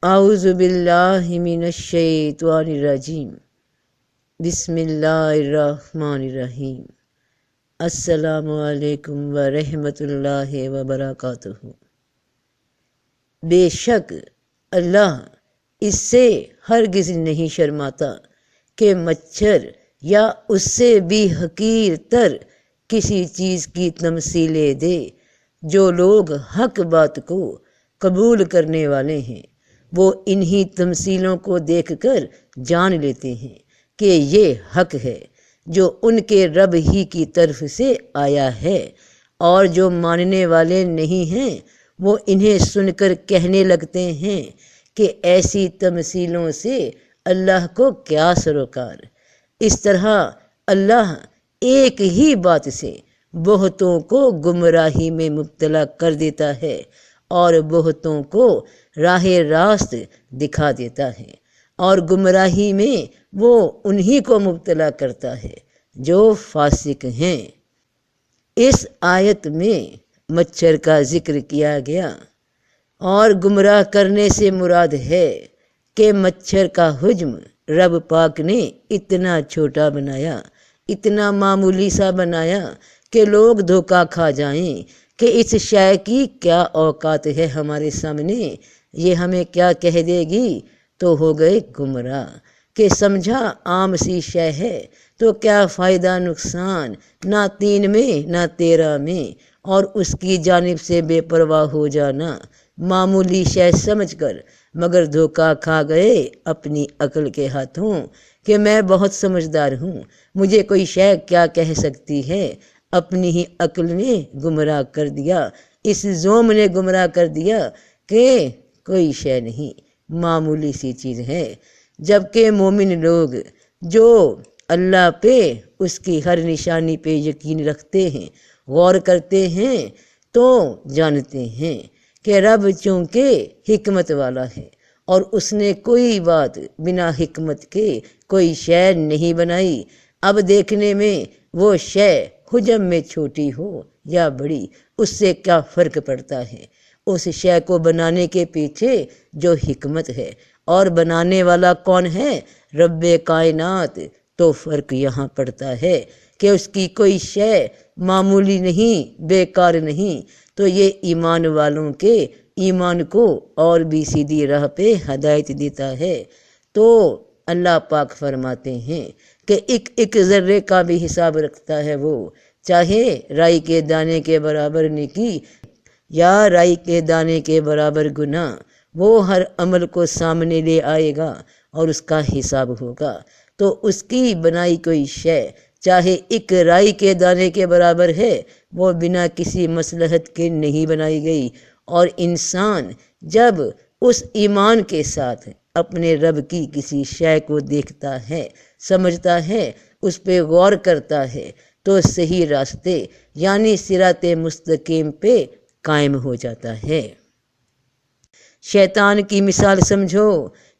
اعوذ باللہ من الشیطان الرجیم، بسم اللہ الرحمن الرحیم۔ السلام علیکم ورحمۃ اللہ وبرکاتہ۔ بے شک اللہ اس سے ہرگز نہیں شرماتا کہ مچھر یا اس سے بھی حقیر تر کسی چیز کی تمثیلیں دے۔ جو لوگ حق بات کو قبول کرنے والے ہیں وہ انہی تمثیلوں کو دیکھ کر جان لیتے ہیں کہ یہ حق ہے جو ان کے رب ہی کی طرف سے آیا ہے، اور جو ماننے والے نہیں ہیں وہ انہیں سن کر کہنے لگتے ہیں کہ ایسی تمثیلوں سے اللہ کو کیا سروکار۔ اس طرح اللہ ایک ہی بات سے بہتوں کو گمراہی میں مبتلا کر دیتا ہے اور بہتوں کو راہ راست دکھا دیتا ہے، اور گمراہی میں وہ انہی کو مبتلا کرتا ہے جو فاسق ہیں۔ اس آیت میں مچھر کا ذکر کیا گیا، اور گمراہ کرنے سے مراد ہے کہ مچھر کا حجم رب پاک نے اتنا چھوٹا بنایا، اتنا معمولی سا بنایا کہ لوگ دھوکا کھا جائیں کہ اس شے کی کیا اوقات ہے ہمارے سامنے، یہ ہمیں کیا کہہ دے گی، تو ہو گئے گمراہ کہ سمجھا عام سی شے ہے تو کیا فائدہ نقصان، نہ 3 میں نہ 13 میں، اور اس کی جانب سے بے پرواہ ہو جانا معمولی شے سمجھ کر، مگر دھوکا کھا گئے اپنی عقل کے ہاتھوں کہ میں بہت سمجھدار ہوں، مجھے کوئی شے کیا کہہ سکتی ہے۔ اپنی ہی عقل نے گمراہ کر دیا، اس زوم نے گمراہ کر دیا کہ کوئی شے نہیں، معمولی سی چیز ہے۔ جبکہ مومن لوگ جو اللہ پہ، اس کی ہر نشانی پہ یقین رکھتے ہیں، غور کرتے ہیں، تو جانتے ہیں کہ رب چونکہ حکمت والا ہے اور اس نے کوئی بات بنا حکمت کے کوئی شے نہیں بنائی۔ اب دیکھنے میں وہ شے حجم میں چھوٹی ہو یا بڑی، اس سے کیا فرق پڑتا ہے؟ اس شے کو بنانے کے پیچھے جو حکمت ہے، اور بنانے والا کون ہے؟ رب کائنات۔ تو فرق یہاں پڑتا ہے کہ اس کی کوئی شے معمولی نہیں، بیکار نہیں۔ تو یہ ایمان والوں کے ایمان کو اور بھی سیدھی راہ پہ ہدایت دیتا ہے۔ تو اللہ پاک فرماتے ہیں کہ ایک ذرے کا بھی حساب رکھتا ہے وہ، چاہے رائی کے دانے کے برابر نیکی یا رائی کے دانے کے برابر گناہ، وہ ہر عمل کو سامنے لے آئے گا اور اس کا حساب ہوگا۔ تو اس کی بنائی کوئی شے چاہے ایک رائی کے دانے کے برابر ہے، وہ بنا کسی مصلحت کے نہیں بنائی گئی۔ اور انسان جب اس ایمان کے ساتھ اپنے رب کی کسی شے کو دیکھتا ہے، سمجھتا ہے، اس پہ غور کرتا ہے، تو صحیح راستے یعنی صراط مستقیم پہ قائم ہو جاتا ہے۔ شیطان کی مثال سمجھو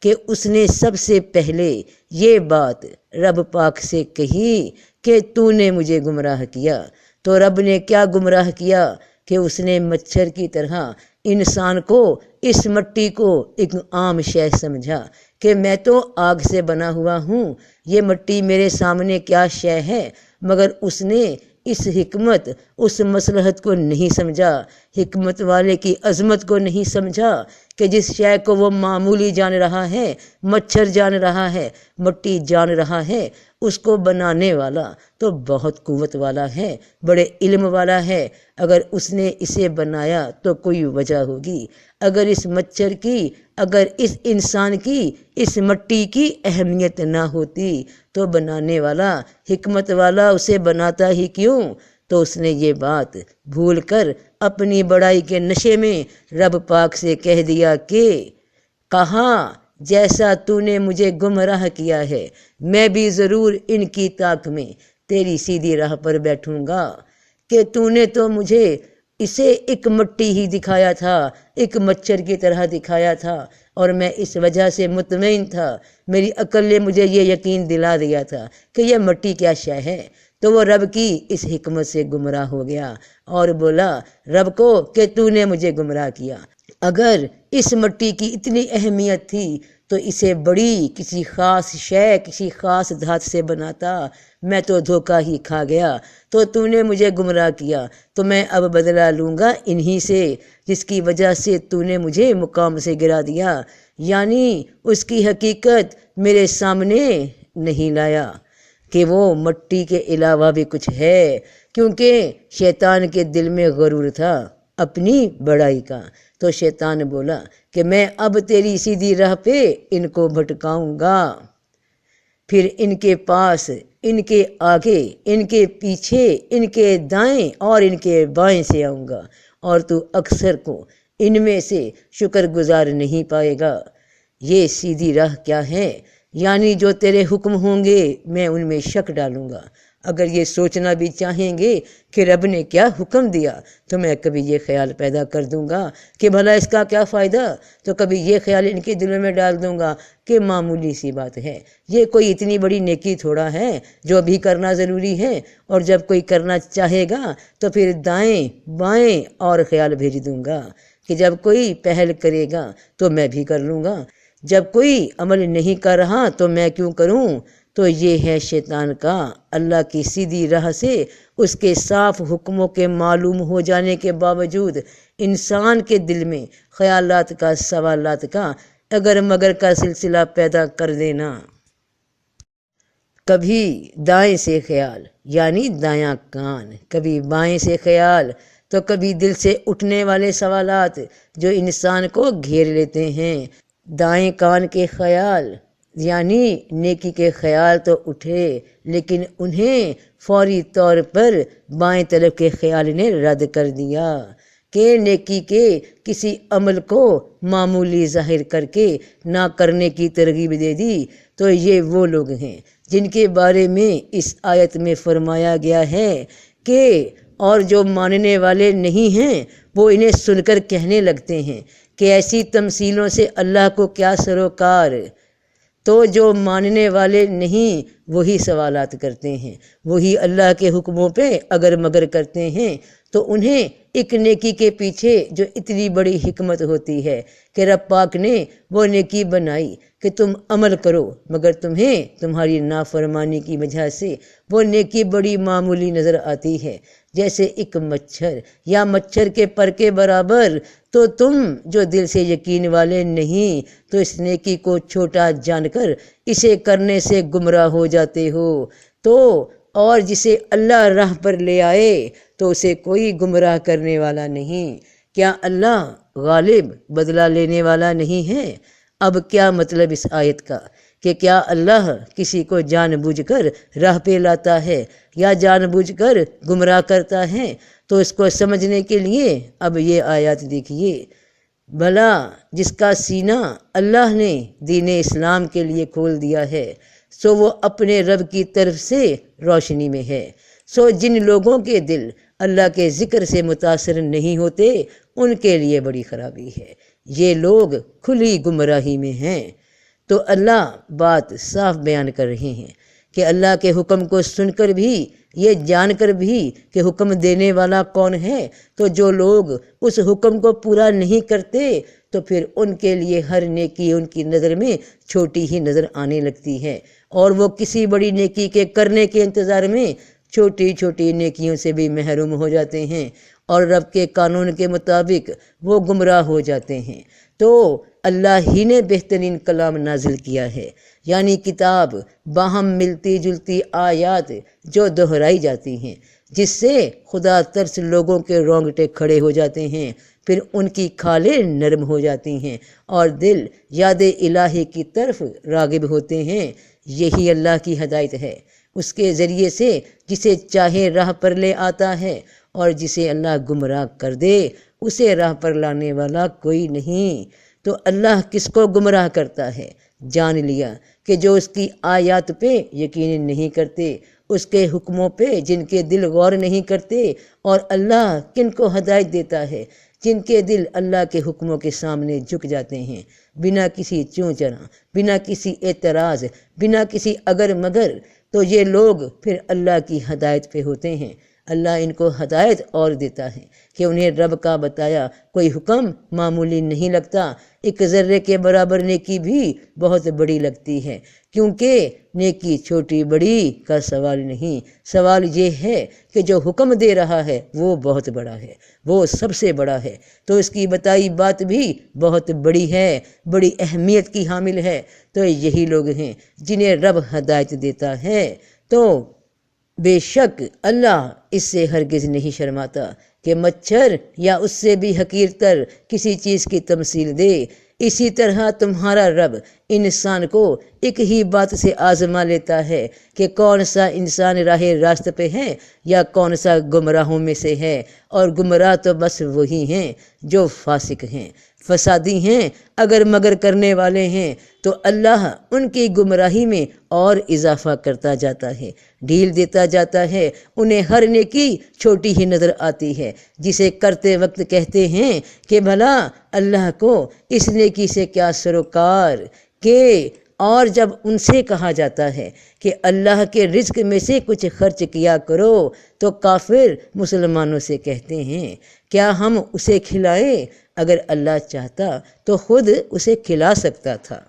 کہ اس نے سب سے پہلے یہ بات رب پاک سے کہی کہ تو نے مجھے گمراہ کیا۔ تو رب نے کیا گمراہ کیا کہ اس نے مچھر کی طرح انسان کو، اس مٹی کو ایک عام شے سمجھا کہ میں تو آگ سے بنا ہوا ہوں، یہ مٹی میرے سامنے کیا شے ہے، مگر اس نے اس حکمت، اس مصلحت کو نہیں سمجھا، حکمت والے کی عظمت کو نہیں سمجھا کہ جس شے کو وہ معمولی جان رہا ہے، مچھر جان رہا ہے، مٹی جان رہا ہے، اس کو بنانے والا تو بہت قوت والا ہے، بڑے علم والا ہے۔ اگر اس نے اسے بنایا تو کوئی وجہ ہوگی۔ اگر اس مچھر کی، اگر اس انسان کی، اس مٹی کی اہمیت نہ ہوتی تو بنانے والا، حکمت والا اسے بناتا ہی کیوں؟ تو اس نے یہ بات بھول کر اپنی بڑائی کے نشے میں رب پاک سے کہہ دیا کہ کہا جیسا تو نے مجھے گمراہ کیا ہے، میں بھی ضرور ان کی طاق میں تیری سیدھی راہ پر بیٹھوں گا، کہ تو نے تو مجھے اسے ایک مٹی ہی دکھایا تھا، ایک مچھر کی طرح دکھایا تھا، اور میں اس وجہ سے مطمئن تھا، میری عقل نے مجھے یہ یقین دلا دیا تھا کہ یہ مٹی کیا شے ہے۔ تو وہ رب کی اس حکمت سے گمراہ ہو گیا اور بولا رب کو کہ تو نے مجھے گمراہ کیا۔ اگر اس مٹی کی اتنی اہمیت تھی تو اسے بڑی کسی خاص شے کسی خاص دھات سے بناتا، میں تو دھوکہ ہی کھا گیا، تو نے مجھے گمراہ کیا، تو میں اب بدلہ لوں گا انہی سے جس کی وجہ سے نے مجھے مقام سے گرا دیا، یعنی اس کی حقیقت میرے سامنے نہیں لایا کہ وہ مٹی کے علاوہ بھی کچھ ہے، کیونکہ شیطان کے دل میں غرور تھا اپنی بڑائی کا۔ تو شیطان بولا کہ میں اب تیری سیدھی راہ پہ ان کو بھٹکاؤں گا، پھر ان کے پاس، ان کے آگے، ان کے پیچھے، ان کے دائیں اور ان کے بائیں سے آؤں گا، اور تو اکثر کو ان میں سے شکر گزار نہیں پائے گا۔ یہ سیدھی راہ کیا ہے؟ یعنی جو تیرے حکم ہوں گے میں ان میں شک ڈالوں گا۔ اگر یہ سوچنا بھی چاہیں گے کہ رب نے کیا حکم دیا تو میں کبھی یہ خیال پیدا کر دوں گا کہ بھلا اس کا کیا فائدہ، تو کبھی یہ خیال ان کے دلوں میں ڈال دوں گا کہ معمولی سی بات ہے، یہ کوئی اتنی بڑی نیکی تھوڑا ہے جو ابھی کرنا ضروری ہے، اور جب کوئی کرنا چاہے گا تو پھر دائیں بائیں اور خیال بھیج دوں گا کہ جب کوئی پہل کرے گا تو میں بھی کر لوں گا، جب کوئی عمل نہیں کر رہا تو میں کیوں کروں۔ تو یہ ہے شیطان کا اللہ کی سیدھی راہ سے اس کے صاف حکموں کے معلوم ہو جانے کے باوجود انسان کے دل میں خیالات کا، سوالات کا، اگر مگر کا سلسلہ پیدا کر دینا۔ کبھی دائیں سے خیال یعنی دایاں کان، کبھی بائیں سے خیال، تو کبھی دل سے اٹھنے والے سوالات جو انسان کو گھیر لیتے ہیں۔ دائیں کان کے خیال یعنی نیکی کے خیال تو اٹھے، لیکن انہیں فوری طور پر بائیں طرف کے خیال نے رد کر دیا کہ نیکی کے کسی عمل کو معمولی ظاہر کر کے نہ کرنے کی ترغیب دے دی۔ تو یہ وہ لوگ ہیں جن کے بارے میں اس آیت میں فرمایا گیا ہے کہ اور جو ماننے والے نہیں ہیں وہ انہیں سن کر کہنے لگتے ہیں کہ ایسی تمثیلوں سے اللہ کو کیا سروکار۔ تو جو ماننے والے نہیں وہی سوالات کرتے ہیں، وہی اللہ کے حکموں پہ اگر مگر کرتے ہیں، تو انہیں ایک نیکی کے پیچھے جو اتنی بڑی حکمت ہوتی ہے کہ رب پاک نے وہ نیکی بنائی کہ تم عمل کرو، مگر تمہیں تمہاری نافرمانی کی وجہ سے وہ نیکی بڑی معمولی نظر آتی ہے، جیسے ایک مچھر یا مچھر کے پر کے برابر۔ تو تم جو دل سے یقین والے نہیں تو اس نیکی کو چھوٹا جان کر اسے کرنے سے گمراہ ہو جاتے ہو، تو اور جسے اللہ راہ پر لے آئے تو اسے کوئی گمراہ کرنے والا نہیں۔ کیا اللہ غالب بدلہ لینے والا نہیں ہے؟ اب کیا مطلب اس آیت کا کہ کیا اللہ کسی کو جان بوجھ کر راہ پہ لاتا ہے یا جان بوجھ کر گمراہ کرتا ہے؟ تو اس کو سمجھنے کے لیے اب یہ آیات دیکھیے۔ بھلا جس کا سینہ اللہ نے دین اسلام کے لیے کھول دیا ہے سو وہ اپنے رب کی طرف سے روشنی میں ہے، سو جن لوگوں کے دل اللہ کے ذکر سے متاثر نہیں ہوتے ان کے لیے بڑی خرابی ہے، یہ لوگ کھلی گمراہی میں ہیں۔ تو اللہ بات صاف بیان کر رہے ہیں کہ اللہ کے حکم کو سن کر بھی، یہ جان کر بھی کہ حکم دینے والا کون ہے، تو جو لوگ اس حکم کو پورا نہیں کرتے تو پھر ان کے لیے ہر نیکی ان کی نظر میں چھوٹی ہی نظر آنے لگتی ہے، اور وہ کسی بڑی نیکی کے کرنے کے انتظار میں چھوٹی چھوٹی نیکیوں سے بھی محروم ہو جاتے ہیں، اور رب کے قانون کے مطابق وہ گمراہ ہو جاتے ہیں۔ تو اللہ ہی نے بہترین کلام نازل کیا ہے، یعنی کتاب، باہم ملتی جلتی آیات جو دہرائی جاتی ہیں، جس سے خدا ترس لوگوں کے رونگٹے کھڑے ہو جاتے ہیں، پھر ان کی کھالیں نرم ہو جاتی ہیں اور دل یاد الہی کی طرف راغب ہوتے ہیں۔ یہی اللہ کی ہدایت ہے، اس کے ذریعے سے جسے چاہے راہ پر لے آتا ہے، اور جسے اللہ گمراہ کر دے اسے راہ پر لانے والا کوئی نہیں۔ تو اللہ کس کو گمراہ کرتا ہے؟ جان لیا کہ جو اس کی آیات پہ یقین نہیں کرتے، اس کے حکموں پہ جن کے دل غور نہیں کرتے، اور اللہ کن کو ہدایت دیتا ہے؟ جن کے دل اللہ کے حکموں کے سامنے جھک جاتے ہیں، بنا کسی چوں چرا، بنا کسی اعتراض، بنا کسی اگر مگر، تو یہ لوگ پھر اللہ کی ہدایت پہ ہوتے ہیں۔ اللہ ان کو ہدایت اور دیتا ہے کہ انہیں رب کا بتایا کوئی حکم معمولی نہیں لگتا، ایک ذرے کے برابر نیکی بھی بہت بڑی لگتی ہے، کیونکہ نیکی چھوٹی بڑی کا سوال نہیں، سوال یہ ہے کہ جو حکم دے رہا ہے وہ بہت بڑا ہے، وہ سب سے بڑا ہے، تو اس کی بتائی بات بھی بہت بڑی ہے، بڑی اہمیت کی حامل ہے۔ تو یہی لوگ ہیں جنہیں رب ہدایت دیتا ہے، تو بے شک اللہ اس سے ہرگز نہیں شرماتا کہ مچھر یا اس سے بھی حقیر تر کسی چیز کی تمثیل دے۔ اسی طرح تمہارا رب انسان کو ایک ہی بات سے آزما لیتا ہے کہ کون سا انسان راہ راست پہ ہے یا کون سا گمراہوں میں سے ہے، اور گمراہ تو بس وہی ہیں جو فاسق ہیں، فسادی ہیں، اگر مگر کرنے والے ہیں، تو اللہ ان کی گمراہی میں اور اضافہ کرتا جاتا ہے، ڈھیل دیتا جاتا ہے، انہیں ہر نیکی چھوٹی ہی نظر آتی ہے، جسے کرتے وقت کہتے ہیں کہ بھلا اللہ کو اس نیکی سے کیا سروکار کہ، اور جب ان سے کہا جاتا ہے کہ اللہ کے رزق میں سے کچھ خرچ کیا کرو، تو کافر مسلمانوں سے کہتے ہیں کیا ہم اسے کھلائیں؟ اگر اللہ چاہتا تو خود اسے کھلا سکتا تھا۔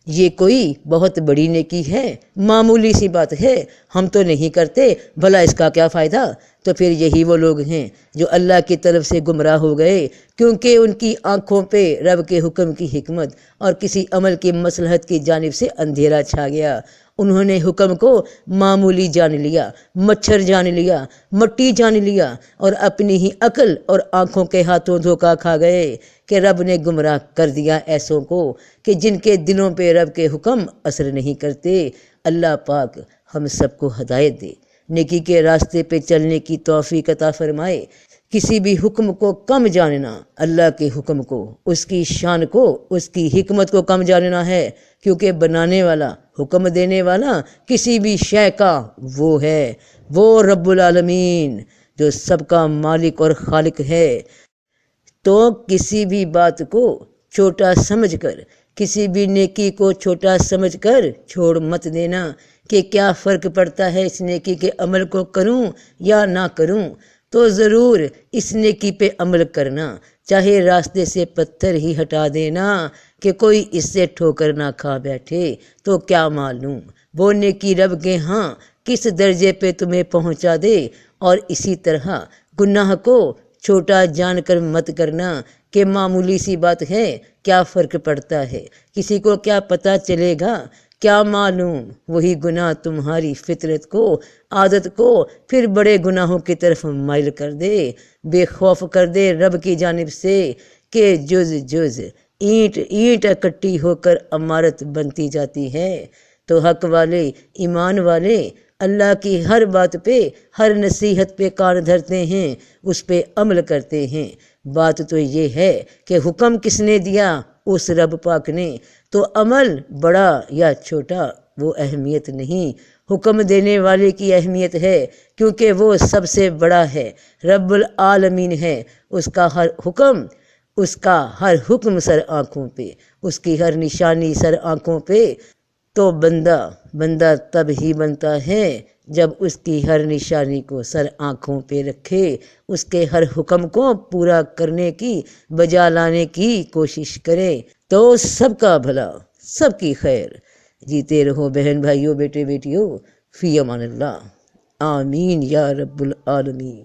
یہ کوئی بہت بڑی نیکی ہے؟ معمولی سی بات ہے، ہم تو نہیں کرتے، بھلا اس کا کیا فائدہ؟ تو پھر یہی وہ لوگ ہیں جو اللہ کی طرف سے گمراہ ہو گئے، کیونکہ ان کی آنکھوں پہ رب کے حکم کی حکمت اور کسی عمل کی مصلحت کی جانب سے اندھیرا چھا گیا۔ انہوں نے حکم کو معمولی جان لیا، مچھر جان لیا، مٹی جان لیا، اور اپنی ہی عقل اور آنکھوں کے ہاتھوں دھوکا کھا گئے کہ رب نے گمراہ کر دیا ایسوں کو کہ جن کے دلوں پہ رب کے حکم اثر نہیں کرتے۔ اللہ پاک ہم سب کو ہدایت دے، نیکی کے راستے پہ چلنے کی توفیق عطا فرمائے۔ کسی بھی حکم کو کم جاننا، اللہ کے حکم کو، اس کی شان کو، اس کی حکمت کو کم جاننا ہے، کیونکہ بنانے والا، حکم دینے والا کسی بھی شے کا وہ ہے، وہ رب العالمین جو سب کا مالک اور خالق ہے۔ تو کسی بھی بات کو چھوٹا سمجھ کر، کسی بھی نیکی کو چھوٹا سمجھ کر چھوڑ مت دینا کہ کیا فرق پڑتا ہے اس نیکی کے عمل کو کروں یا نہ کروں، تو ضرور اس نیکی پہ عمل کرنا، چاہے راستے سے پتھر ہی ہٹا دینا کہ کوئی اس سے ٹھوکر نہ کھا بیٹھے، تو کیا معلوم وہ نیکی رب کے ہاں کس درجے پہ تمہیں پہنچا دے۔ اور اسی طرح گناہ کو چھوٹا جان کر مت کرنا کہ معمولی سی بات ہے، کیا فرق پڑتا ہے، کسی کو کیا پتہ چلے گا، کیا معلوم وہی گناہ تمہاری فطرت کو، عادت کو پھر بڑے گناہوں کی طرف مائل کر دے، بے خوف کر دے رب کی جانب سے کہ جز جز اینٹ اینٹ اکٹھی ہو کر عمارت بنتی جاتی ہے۔ تو حق والے، ایمان والے اللہ کی ہر بات پہ، ہر نصیحت پہ کان دھرتے ہیں، اس پہ عمل کرتے ہیں۔ بات تو یہ ہے کہ حکم کس نے دیا؟ اس رب پاک نے، تو عمل بڑا یا چھوٹا وہ اہمیت نہیں، حکم دینے والے کی اہمیت ہے، کیونکہ وہ سب سے بڑا ہے، رب العالمین ہے، اس کا ہر حکم سر آنکھوں پہ، اس کی ہر نشانی سر آنکھوں پہ۔ تو بندہ تب ہی بنتا ہے جب اس کی ہر نشانی کو سر آنکھوں پہ رکھے، اس کے ہر حکم کو پورا کرنے کی، بجا لانے کی کوشش کرے، تو سب کا بھلا، سب کی خیر۔ جیتے رہو بہن بھائیوں، بیٹے بیٹیوں، فی امان اللہ، آمین یا رب العالمین۔